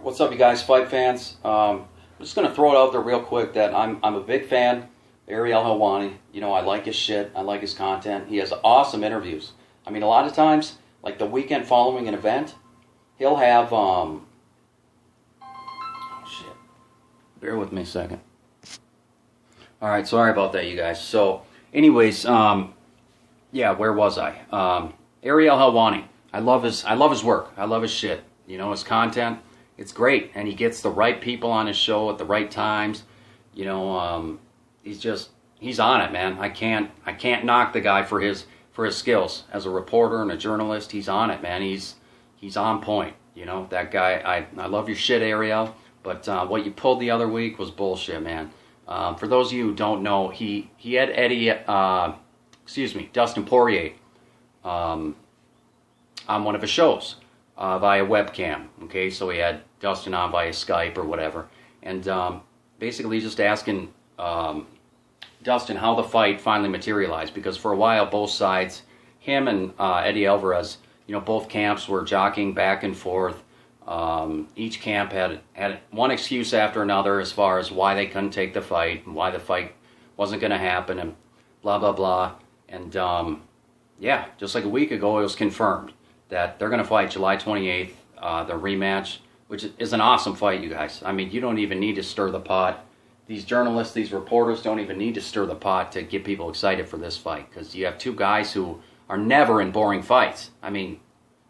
What's up, you guys, fight fans? I'm just going to throw it out there real quick that I'm a big fan of Ariel Helwani. You know, I like his shit. I like his content. He has awesome interviews. I mean, a lot of times, like the weekend following an event, he'll have, oh shit. Bear with me a second. Alright, sorry about that, you guys. So, anyways, yeah, where was I? Ariel Helwani. I love his work. I love his shit. You know, his content. It's great, and he gets the right people on his show at the right times. You know, he's on it, man. I can't knock the guy for his skills as a reporter and a journalist. He's on it, man. He's on point. You know, that guy. I love your shit, Ariel. But what you pulled the other week was bullshit, man. For those of you who don't know, he had Dustin Poirier, on one of his shows. Via webcam, okay? So he had Dustin on via Skype or whatever. And basically just asking Dustin how the fight finally materialized. Because for a while, both sides, him and Eddie Alvarez, you know, both camps were jockeying back and forth. Each camp had one excuse after another as far as why they couldn't take the fight, and why the fight wasn't going to happen, and blah, blah, blah. And yeah, just like a week ago, it was confirmed that they're going to fight July 28th, the rematch, which is an awesome fight, you guys. I mean, you don't even need to stir the pot. These journalists, these reporters don't even need to stir the pot to get people excited for this fight, because you have two guys who are never in boring fights. I mean,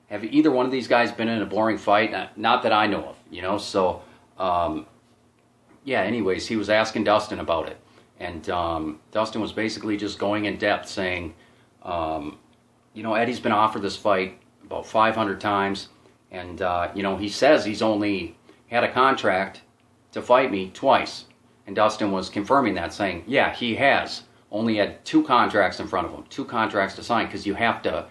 have either one of these guys been in a boring fight? Not that I know of, you know? So, yeah, anyways, he was asking Dustin about it. And Dustin was basically just going in depth saying, you know, Eddie's been offered this fight about 500 times, and you know, he says he's only had a contract to fight me twice, and Dustin was confirming that, saying, yeah, he has only had 2 contracts in front of him, 2 contracts to sign, because you have to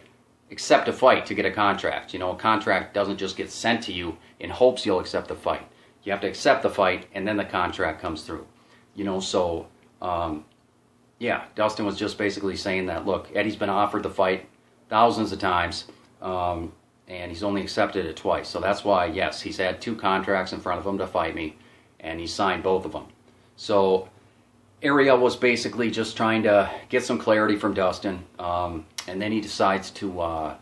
accept a fight to get a contract. You know, a contract doesn't just get sent to you in hopes you'll accept the fight. You have to accept the fight, and then the contract comes through. You know, so yeah, Dustin was just basically saying that, look, Eddie's been offered the fight thousands of times, and he's only accepted it twice. So that's why, yes, he's had 2 contracts in front of him to fight me, and he signed both of them. So Ariel was basically just trying to get some clarity from Dustin, and then he decides to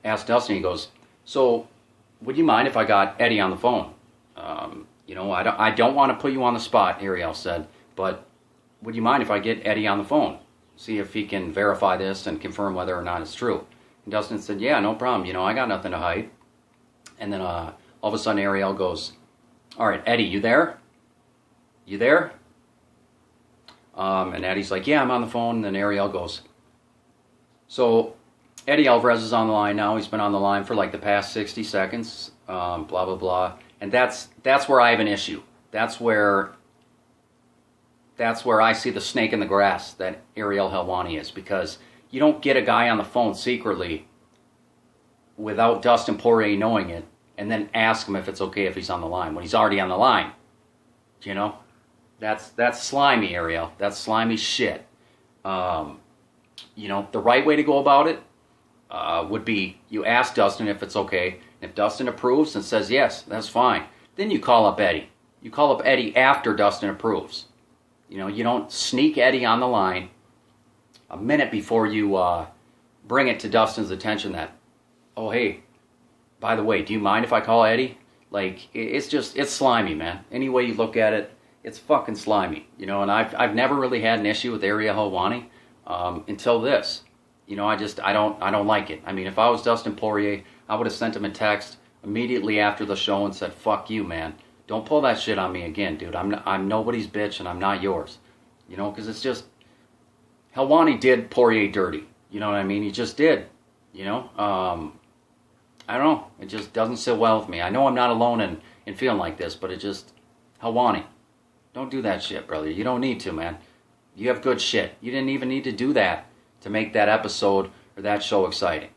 ask Dustin. He goes, so would you mind if I got Eddie on the phone? You know, I don't want to put you on the spot, Ariel said, but would you mind if I get Eddie on the phone? See if he can verify this and confirm whether or not it's true. And Dustin said, yeah, no problem. You know, I got nothing to hide. And then all of a sudden Ariel goes, all right, Eddie, you there? You there? And Eddie's like, yeah, I'm on the phone. And then Ariel goes, so Eddie Alvarez is on the line now. He's been on the line for like the past 60 seconds, blah, blah, blah. And that's where I have an issue. That's where I see the snake in the grass that Ariel Helwani is, because you don't get a guy on the phone secretly without Dustin Poirier knowing it and then ask him if it's okay if he's on the line when he's already on the line. You know? That's slimy, Ariel. That's slimy shit. You know, the right way to go about it would be you ask Dustin if it's okay. If Dustin approves and says yes, that's fine. Then you call up Eddie. You call up Eddie after Dustin approves. You know, you don't sneak Eddie on the line a minute before you bring it to Dustin's attention that, oh, hey, by the way, do you mind if I call Eddie? Like, it's slimy, man. Any way you look at it, it's fucking slimy. You know, and I've never really had an issue with Ariel Helwani until this. You know, I don't like it. I mean, if I was Dustin Poirier, I would have sent him a text immediately after the show and said, fuck you, man. Don't pull that shit on me again, dude. I'm nobody's bitch, and I'm not yours. You know, because it's just, Helwani did Poirier dirty. You know what I mean? He just did. You know? I don't know. It just doesn't sit well with me. I know I'm not alone in feeling like this, but it just, Helwani, don't do that shit, brother. You don't need to, man. You have good shit. You didn't even need to do that to make that episode or that show exciting.